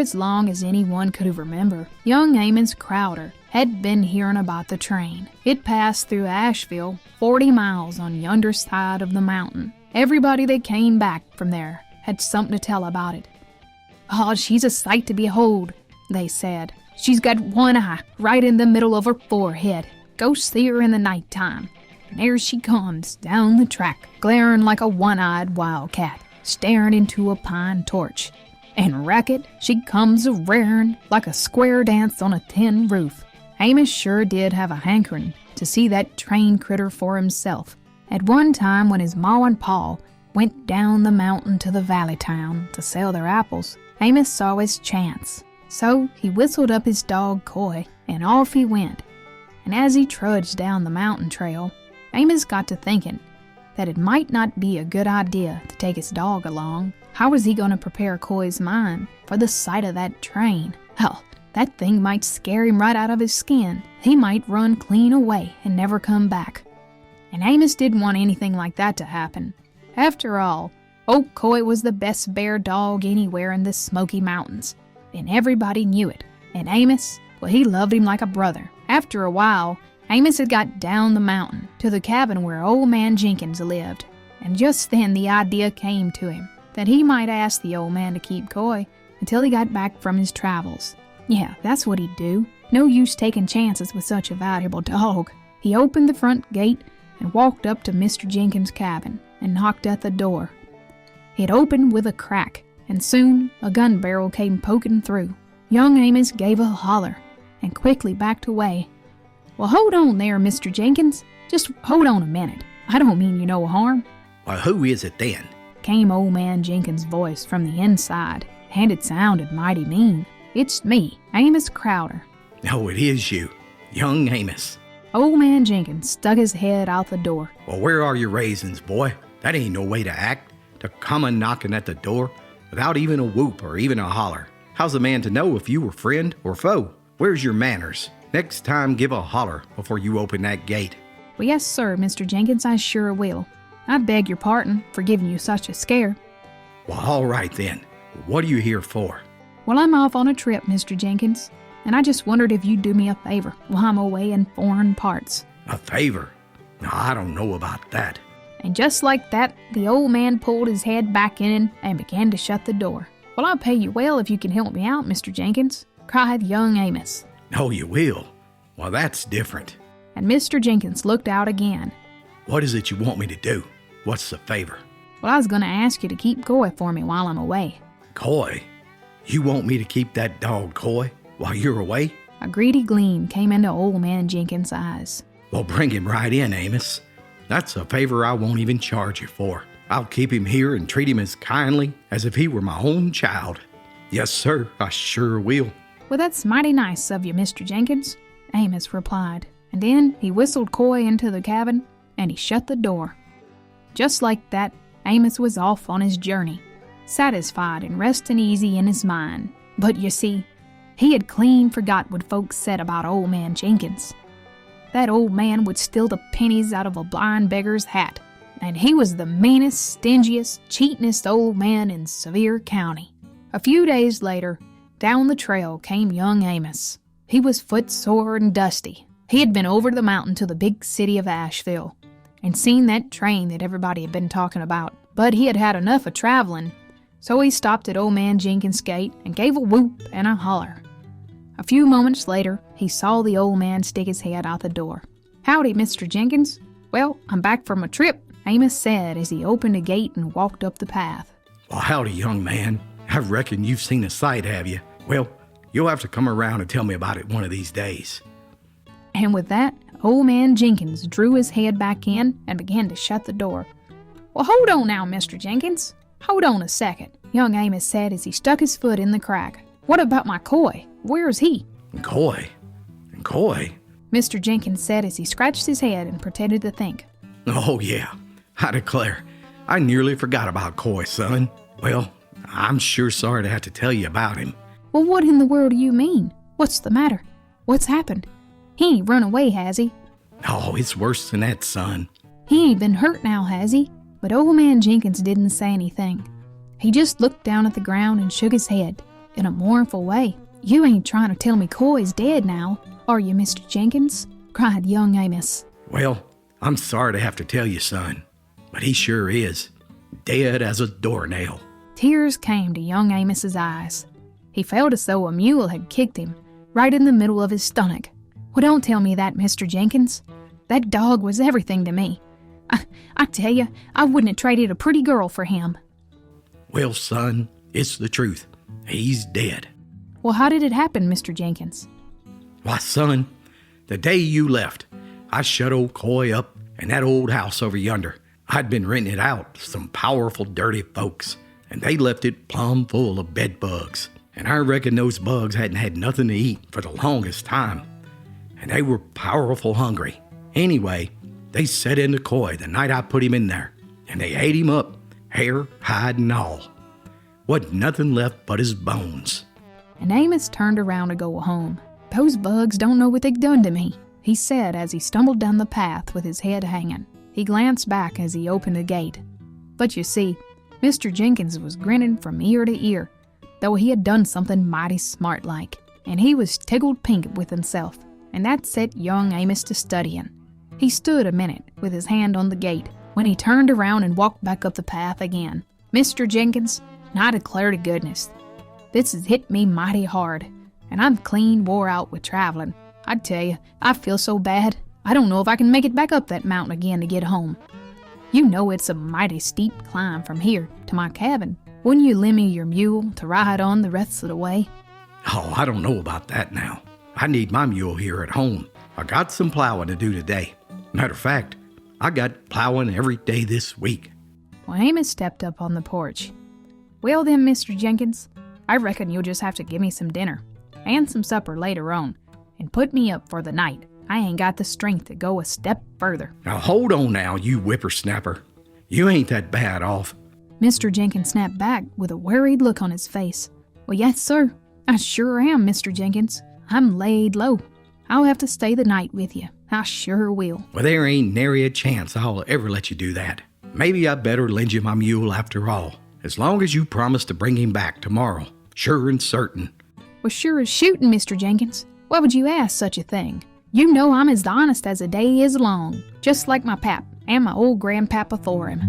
as long as anyone could remember, young Amos Crowder had been hearing about the train. It passed through Asheville, 40 miles on yonder side of the mountain. Everybody that came back from there had something to tell about it. "Oh, she's a sight to behold," they said. "She's got one eye right in the middle of her forehead. Go see her in the night time. And there she comes down the track, glaring like a one-eyed wildcat, staring into a pine torch. And racket, she comes a-raring like a square dance on a tin roof." Amos sure did have a hankering to see that train critter for himself. At one time when his ma and pa went down the mountain to the valley town to sell their apples, Amos saw his chance. So he whistled up his dog Coy, and off he went. And as he trudged down the mountain trail, Amos got to thinking that it might not be a good idea to take his dog along. How was he going to prepare Coy's mind for the sight of that train? Hell, that thing might scare him right out of his skin. He might run clean away and never come back. And Amos didn't want anything like that to happen. After all, old Coy was the best bear dog anywhere in the Smoky Mountains, and everybody knew it. And Amos, well, he loved him like a brother. After a while, Amos had got down the mountain to the cabin where old man Jenkins lived, and just then the idea came to him that he might ask the old man to keep Coy until he got back from his travels. Yeah, that's what he'd do. No use taking chances with such a valuable dog. He opened the front gate and walked up to Mr. Jenkins' cabin and knocked at the door. It opened with a crack, and soon a gun barrel came poking through. Young Amos gave a holler and quickly backed away. "Well, hold on there, Mr. Jenkins. Just hold on a minute. I don't mean you no harm." "Well, who is it then?" came old man Jenkins' voice from the inside, and it sounded mighty mean. "It's me, Amos Crowder." "Oh, it is you, young Amos." Old man Jenkins stuck his head out the door. "Well, where are your raisins, boy? That ain't no way to act, to come a knocking at the door without even a whoop or even a holler. How's a man to know if you were friend or foe? Where's your manners? Next time, give a holler before you open that gate." "Well, yes, sir, Mr. Jenkins, I sure will. I beg your pardon for giving you such a scare." "Well, all right then. What are you here for?" "Well, I'm off on a trip, Mr. Jenkins, and I just wondered if you'd do me a favor while I'm away in foreign parts." "A favor? No, I don't know about that." And just like that, the old man pulled his head back in and began to shut the door. "Well, I'll pay you well if you can help me out, Mr. Jenkins," cried young Amos. "Oh, you will? Well, that's different." And Mr. Jenkins looked out again. "What is it you want me to do? What's the favor?" "Well, I was going to ask you to keep Coy for me while I'm away." "Coy? You want me to keep that dog Coy while you're away?" A greedy gleam came into old man Jenkins' eyes. "Well, bring him right in, Amos. That's a favor I won't even charge you for. I'll keep him here and treat him as kindly as if he were my own child. Yes, sir, I sure will." "Well, that's mighty nice of you, Mr. Jenkins," Amos replied. And then he whistled Coy into the cabin, and he shut the door. Just like that, Amos was off on his journey, satisfied and resting easy in his mind. But you see, he had clean forgot what folks said about old man Jenkins. That old man would steal the pennies out of a blind beggar's hat, and he was the meanest, stingiest, cheatinest old man in Sevier County. A few days later, down the trail came young Amos. He was footsore and dusty. He had been over the mountain to the big city of Asheville and seen that train that everybody had been talking about. But he had had enough of traveling, so he stopped at old man Jenkins' gate and gave a whoop and a holler. A few moments later, he saw the old man stick his head out the door. "Howdy, Mr. Jenkins. Well, I'm back from a trip," Amos said as he opened the gate and walked up the path. "Well, howdy, young man. I reckon you've seen a sight, have you? Well, you'll have to come around and tell me about it one of these days." And with that, old man Jenkins drew his head back in and began to shut the door. "Well, hold on now, Mr. Jenkins. Hold on a second," young Amos said as he stuck his foot in the crack. "What about my Coy? Where's he?" "Coy? Coy?" Mr. Jenkins said as he scratched his head and pretended to think. "Oh, yeah. I declare, I nearly forgot about Coy, son. Well, I'm sure sorry to have to tell you about him." "Well, what in the world do you mean? What's the matter? What's happened? He ain't run away, has he?" "Oh, it's worse than that, son." "He ain't been hurt now, has he?" But old man Jenkins didn't say anything. He just looked down at the ground and shook his head. in a mournful way. "You ain't trying to tell me Coy's dead now, are you, Mr. Jenkins?" cried young Amos. Well, I'm sorry to have to tell you, son, but he sure is. Dead as a doornail. Tears came to young Amos's eyes. He felt as though a mule had kicked him right in the middle of his stomach. "Well, don't tell me that, Mr. Jenkins. That dog was everything to me. I tell you, I wouldn't have traded a pretty girl for him." Well, son, it's the truth. He's dead. "Well, how did it happen, Mr. Jenkins?" Why, son, the day you left, I shut old Coy up in that old house over yonder. I'd been renting it out to some powerful dirty folks, and they left it plumb full of bed bugs. And I reckon those bugs hadn't had nothing to eat for the longest time, and they were powerful hungry. Anyway, they set into Coy the night I put him in there, and they ate him up, hair, hide, and all. Wasn't nothing left but his bones. And Amos turned around to go home. "Those bugs don't know what they've done to me," he said as he stumbled down the path with his head hanging. He glanced back as he opened the gate. But you see, Mr. Jenkins was grinning from ear to ear, though he had done something mighty smart-like, and he was tickled pink with himself, and that set young Amos to studying. He stood a minute with his hand on the gate, when he turned around and walked back up the path again. "Mr. Jenkins, I declare to goodness, this has hit me mighty hard, and I'm clean wore out with traveling. I tell you, I feel so bad, I don't know if I can make it back up that mountain again to get home. You know it's a mighty steep climb from here to my cabin. Wouldn't you lend me your mule to ride on the rest of the way?" Oh, I don't know about that now. I need my mule here at home. I got some plowing to do today. Matter of fact, I got plowing every day this week. Well, Amos stepped up on the porch. "Well then, Mr. Jenkins, I reckon you'll just have to give me some dinner, and some supper later on, and put me up for the night. I ain't got the strength to go a step further." Now hold on now, you whippersnapper. You ain't that bad off. Mr. Jenkins snapped back with a worried look on his face. "Well, yes, sir. I sure am, Mr. Jenkins. I'm laid low. I'll have to stay the night with you. I sure will." Well, there ain't nary a chance I'll ever let you do that. Maybe I better lend you my mule after all, as long as you promise to bring him back tomorrow. Sure and certain. "Well, sure as shooting, Mr. Jenkins. Why would you ask such a thing? You know I'm as honest as a day is long, just like my pap and my old grandpapa for him."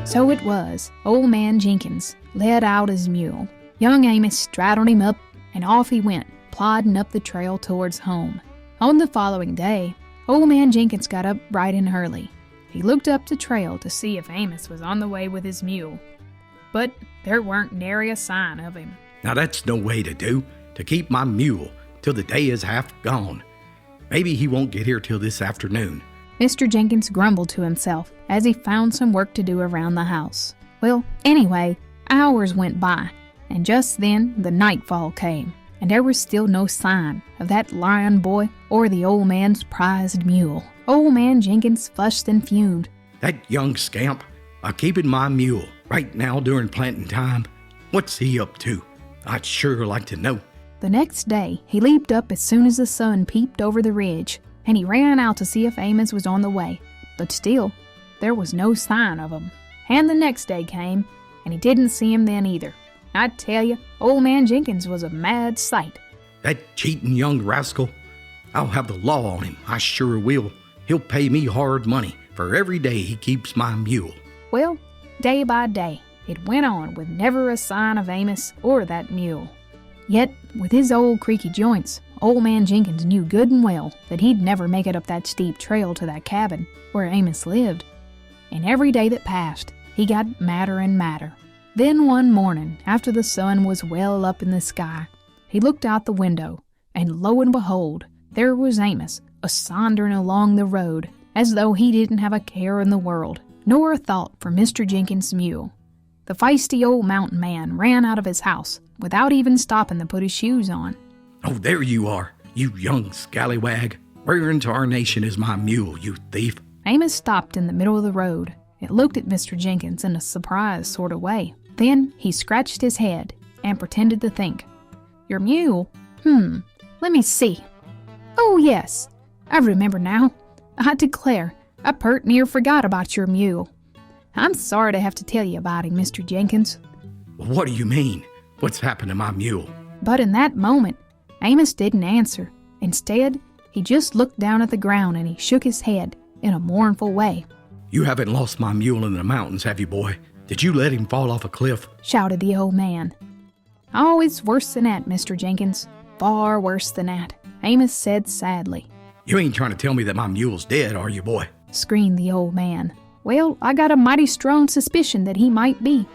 So it was, old man Jenkins led out his mule. Young Amos straddled him up, and off he went, plodding up the trail towards home. On the following day, old man Jenkins got up bright and early. He looked up the trail to see if Amos was on the way with his mule, but there weren't nary a sign of him. Now that's no way to keep my mule till the day is half gone. Maybe he won't get here till this afternoon. Mr. Jenkins grumbled to himself as he found some work to do around the house. Well, anyway, hours went by, and just then the nightfall came, and there was still no sign of that lion boy or the old man's prized mule. Old man Jenkins fussed and fumed. That young scamp, keeping my mule right now during planting time. What's he up to? I'd sure like to know. The next day, he leaped up as soon as the sun peeped over the ridge, and he ran out to see if Amos was on the way, but still, there was no sign of him. And the next day came, and he didn't see him then either. I tell you, old man Jenkins was a mad sight. That cheating young rascal. I'll have the law on him, I sure will. He'll pay me hard money for every day he keeps my mule. Well, day by day, it went on with never a sign of Amos or that mule. Yet, with his old creaky joints, old man Jenkins knew good and well that he'd never make it up that steep trail to that cabin where Amos lived. And every day that passed, he got madder and madder. Then one morning, after the sun was well up in the sky, he looked out the window, and lo and behold, there was Amos, a-sauntering along the road, as though he didn't have a care in the world, nor a thought for Mr. Jenkins' mule. The feisty old mountain man ran out of his house, without even stopping to put his shoes on. Oh, there you are, you young scallywag. Where in tarnation is my mule, you thief? Amos stopped in the middle of the road and looked at Mr. Jenkins in a surprised sort of way. Then he scratched his head and pretended to think. Your mule? Let me see. Oh, yes, I remember now. I declare, I pert near forgot about your mule. I'm sorry to have to tell you about him, Mr. Jenkins. What do you mean? What's happened to my mule? But in that moment, Amos didn't answer. Instead, he just looked down at the ground and he shook his head in a mournful way. You haven't lost my mule in the mountains, have you, boy? Did you let him fall off a cliff? Shouted the old man. Oh, it's worse than that, Mr. Jenkins. Far worse than that, Amos said sadly. You ain't trying to tell me that my mule's dead, are you, boy? Screamed the old man. Well, I got a mighty strong suspicion that he might be.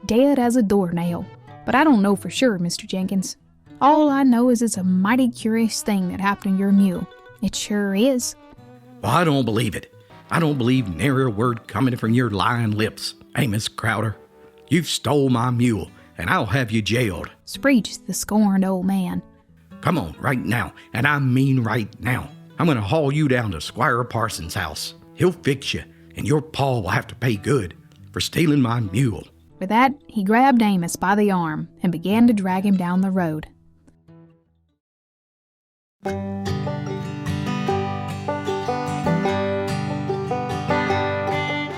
Dead as a doornail. But I don't know for sure, Mr. Jenkins. All I know is it's a mighty curious thing that happened to your mule. It sure is. Well, I don't believe it. I don't believe nary a word coming from your lying lips, Amos Crowder. You've stole my mule, and I'll have you jailed. Screeched the scorned old man. Come on, right now, and I mean right now. I'm going to haul you down to Squire Parsons' house. He'll fix you, and your paw will have to pay good for stealing my mule. With that, he grabbed Amos by the arm and began to drag him down the road.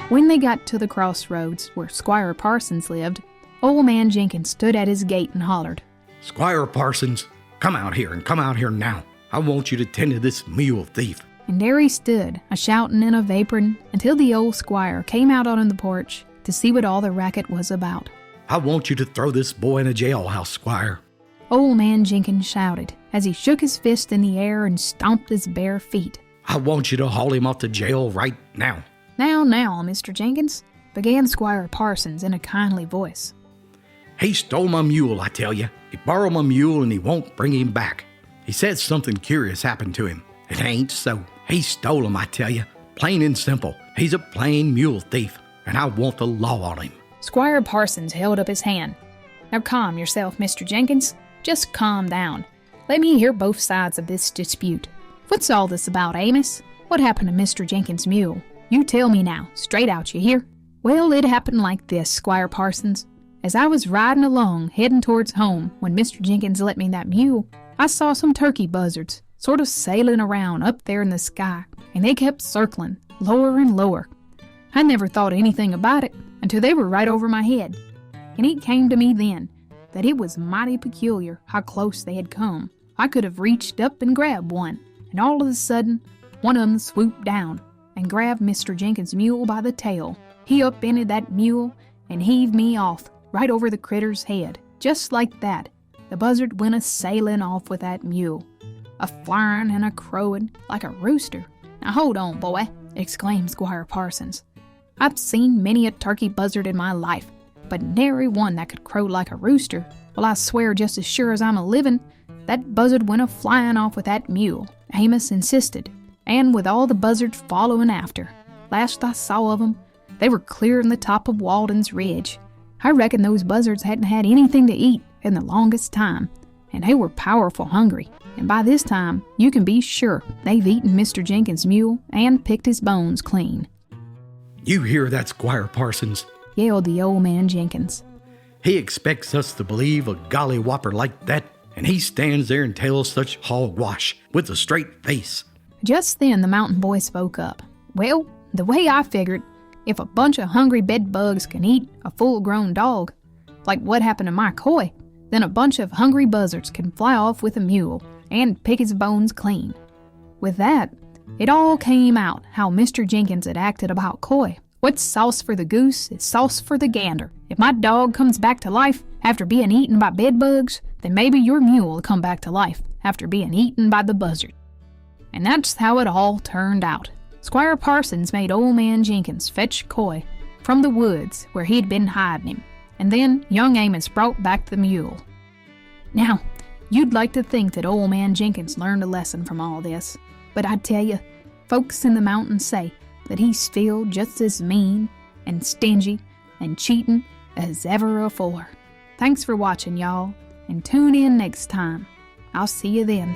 When they got to the crossroads where Squire Parsons lived, old man Jenkins stood at his gate and hollered, Squire Parsons, come out here and come out here now. I want you to tend to this mule thief. And there he stood, a-shouting and a-vaporing, until the old squire came out on the porch to see what all the racket was about. I want you to throw this boy in a jailhouse, Squire. Old man Jenkins shouted as he shook his fist in the air and stomped his bare feet. I want you to haul him off to jail right now. Now, Mr. Jenkins, began Squire Parsons in a kindly voice. He stole my mule, I tell you. He borrowed my mule and he won't bring him back. He said something curious happened to him. It ain't so. He stole him, I tell you. Plain and simple. He's a plain mule thief, and I want the law on him. Squire Parsons held up his hand. Now calm yourself, Mr. Jenkins. Just calm down. Let me hear both sides of this dispute. What's all this about, Amos? What happened to Mr. Jenkins' mule? You tell me now, straight out, you hear? Well, it happened like this, Squire Parsons. As I was riding along, heading towards home, when Mr. Jenkins let me that mule, I saw some turkey buzzards sort of sailing around up there in the sky, and they kept circling, lower and lower. I never thought anything about it until they were right over my head, and it came to me then that it was mighty peculiar how close they had come. I could have reached up and grabbed one, and all of a sudden, one of them swooped down and grabbed Mr. Jenkins' mule by the tail. He upended that mule and heaved me off right over the critter's head. Just like that, the buzzard went a-sailing off with that mule, a-flying and a-crowing like a rooster. Now hold on, boy, exclaimed Squire Parsons. I've seen many a turkey buzzard in my life, but nary one that could crow like a rooster. Well, I swear just as sure as I'm a-living, that buzzard went a-flying off with that mule, Amos insisted, and with all the buzzards following after. Last I saw of 'em, they were clearing the top of Walden's Ridge. I reckon those buzzards hadn't had anything to eat in the longest time, and they were powerful hungry. And by this time, you can be sure they've eaten Mr. Jenkins' mule and picked his bones clean. You hear that, Squire Parsons? Yelled the old man Jenkins. He expects us to believe a golly whopper like that, and he stands there and tells such hogwash with a straight face. Just then the mountain boy spoke up. Well, the way I figured, if a bunch of hungry bedbugs can eat a full-grown dog, like what happened to my coy, then a bunch of hungry buzzards can fly off with a mule and pick his bones clean. With that, it all came out how Mr. Jenkins had acted about coy. What's sauce for the goose is sauce for the gander. If my dog comes back to life after being eaten by bedbugs, then maybe your mule will come back to life after being eaten by the buzzard. And that's how it all turned out. Squire Parsons made old man Jenkins fetch coy from the woods where he'd been hiding him, and then young Amos brought back the mule. Now, you'd like to think that old man Jenkins learned a lesson from all this, but I tell you, folks in the mountains say that he's still just as mean and stingy and cheating as ever afore. Thanks for watching, y'all, and tune in next time. I'll see you then.